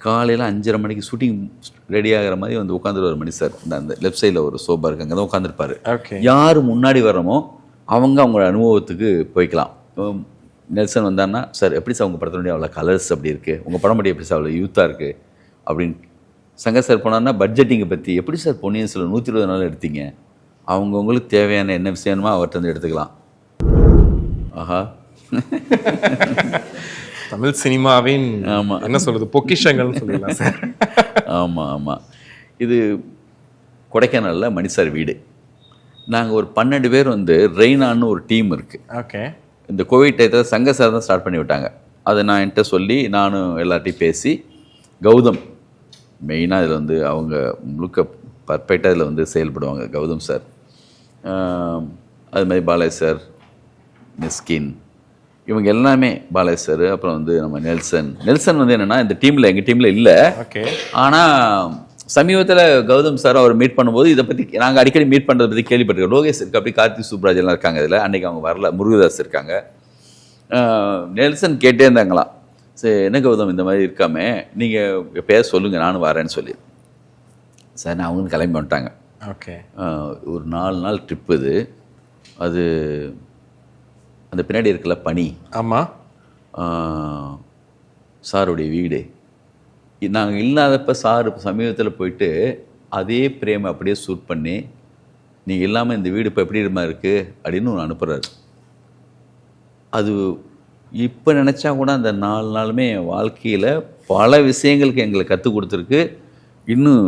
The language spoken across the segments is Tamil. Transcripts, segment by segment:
காலையில் 5:30 மணிக்கு ஷூட்டிங் ரெடி ஆகிற மாதிரி வந்து உட்காந்துருவார் மணி சார். அந்த லெஃப்ட் சைடில் ஒரு சோபா இருக்கு, அங்கே தான் உட்காந்துருப்பார். யார் முன்னாடி வர்றமோ அவங்களோட அனுபவத்துக்கு போய்க்கலாம். நெல்சன் வந்தான்னா, சார் எப்படி சார் உங்கள் படத்தினுடைய அவ்வளோ கலர்ஸ் அப்படி இருக்குது, உங்கள் படம் படி எப்படி சார் அவ்வளோ யூத்தாக இருக்குது அப்படின்னு. சங்கர் சார் போனார்னா பட்ஜெட்டிங்கை பற்றி, எப்படி சார் பொன்னியின் செல்வன் 120 நாள் எடுத்தீங்க, அவங்கவுங்களுக்கு தேவையான என்ன விஷயமோ அவர்கிட்ட வந்து எடுத்துக்கலாம். ஆஹா, தமிழ் சினிமாவின் ஆமாம் என்ன சொல்கிறது பொக்கிஷங்கள்னு சொல்லலாம் சார். ஆமாம் ஆமாம். இது கொடைக்கானலில் மணி சார் வீடு. நாங்கள் ஒரு 12 பேர் வந்து ரெய்னான்னு ஒரு டீம் இருக்குது. ஓகே. இந்த கோவிட் டயத்தில் சங்கர் சார் தான் ஸ்டார்ட் பண்ணி விட்டாங்க. அதை நான் என்கிட்ட சொல்லி நானும் எல்லார்ட்டையும் பேசி, கௌதம் மெயினாக இதில் வந்து அவங்க முழுக்க பர்ஃபெக்டாக இதில் வந்து செயல்படுவாங்க, கௌதம் சார். அது மாதிரி பாலாஜி சார், மிஸ்கின், இவங்க எல்லாமே, பாலாஜி சார், அப்புறம் வந்து நம்ம நெல்சன் வந்து என்னென்னா இந்த டீமில், எங்கள் டீமில் இல்லை. ஓகே. ஆனால் சமீபத்தில் கௌதம் சார் அவர் மீட் பண்ணும்போது இதை பற்றி நாங்கள் அடிக்கடி மீட் பண்ணுறதை பற்றி கேள்விப்பட்டிருக்கோம். லோகேஷ் இருக்கு, அப்படி கார்த்திக் சுப்ராஜ் எல்லாம் இருக்காங்க இதில். அன்றைக்கி அவங்க வரல, முருகதாஸ் இருக்காங்க. நெல்சன் கேட்டே இருந்தாங்களாம், சரி என்ன கௌதம் இந்த மாதிரி இருக்காமே, நீங்கள் எப்போயாவது சொல்லுங்கள் நானும் வரேன்னு சொல்லி. சார் நான் அவங்க கிளம்பி வந்துட்டாங்க. ஓகே. ஒரு 4 நாள் ட்ரிப்பு இது. அது அந்த பின்னாடி இருக்கல பனி. ஆமாம். சாருடைய வீடு. நாங்கள் இல்லாதப்ப சார் சமீபத்தில் போயிட்டு அதே பிரேமை அப்படியே ஷூட் பண்ணி, நீங்கள் இல்லாமல் இந்த வீடு இப்போ எப்படி இருமா இருக்குது அப்படின்னு ஒன்று அனுப்புகிறாரு. அது இப்போ நினச்சா கூட அந்த 4 நாளுமே என் வாழ்க்கையில் பல விஷயங்களுக்கு எங்களை கற்றுக் கொடுத்துருக்கு. இன்னும்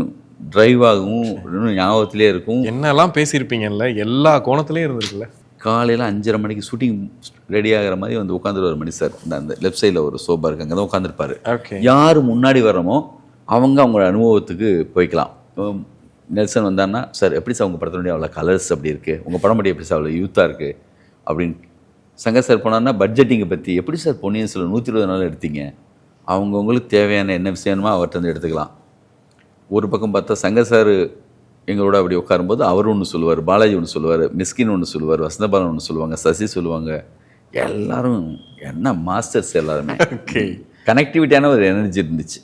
டிரைவ் ஆகும், இன்னும் ஞாபகத்திலே இருக்கும். என்னெல்லாம் பேசியிருப்பீங்கல்ல, எல்லா கோணத்துலேயும் இருந்திருக்குல்ல. காலையில் 5:30 மணிக்கு ஷூட்டிங் ரெடி ஆகிற மாதிரி வந்து உட்காந்துருவார் மணி சார். அந்த லெஃப்ட் சைடில் ஒரு சோபா இருக்கு, அங்கே தான் உட்காந்துருப்பார். யார் முன்னாடி வர்றமோ அவங்களோட அனுபவத்துக்கு போய்க்கலாம். நெல்சன் வந்தான்னா, சார் எப்படி சார் உங்கள் படத்தினுடைய அவ்வளோ கலர்ஸ் அப்படி இருக்குது, உங்கள் படம் படி எப்படி சார் அவ்வளோ யூத்தாக இருக்குது அப்படின்னு. சங்கர் சார் போனார்னா பட்ஜெட்டிங்கை பற்றி, எப்படி சார் பொன்னியின் செல்வன் 120 நாள் எடுத்தீங்க, அவங்கவுங்களுக்கு தேவையான என்ன விஷயமோ அவர்கிட்ட வந்து எடுத்துக்கலாம். ஒரு பக்கம் பார்த்தா சங்கர் சார் எங்களோட அப்படி உட்காரும்போது அவர் ஒன்று சொல்லுவார், பாலாஜி ஒன்று சொல்லுவார், மிஸ்கின் ஒன்று சொல்லுவார், வசந்தபாலன் ஒன்று சொல்லுவாங்க, சசி சொல்லுவாங்க. எல்லாரும் என்ன மாஸ்டர்ஸ் எல்லாருமே. கனெக்டிவிட்டியான ஒரு எனர்ஜி இருந்துச்சு.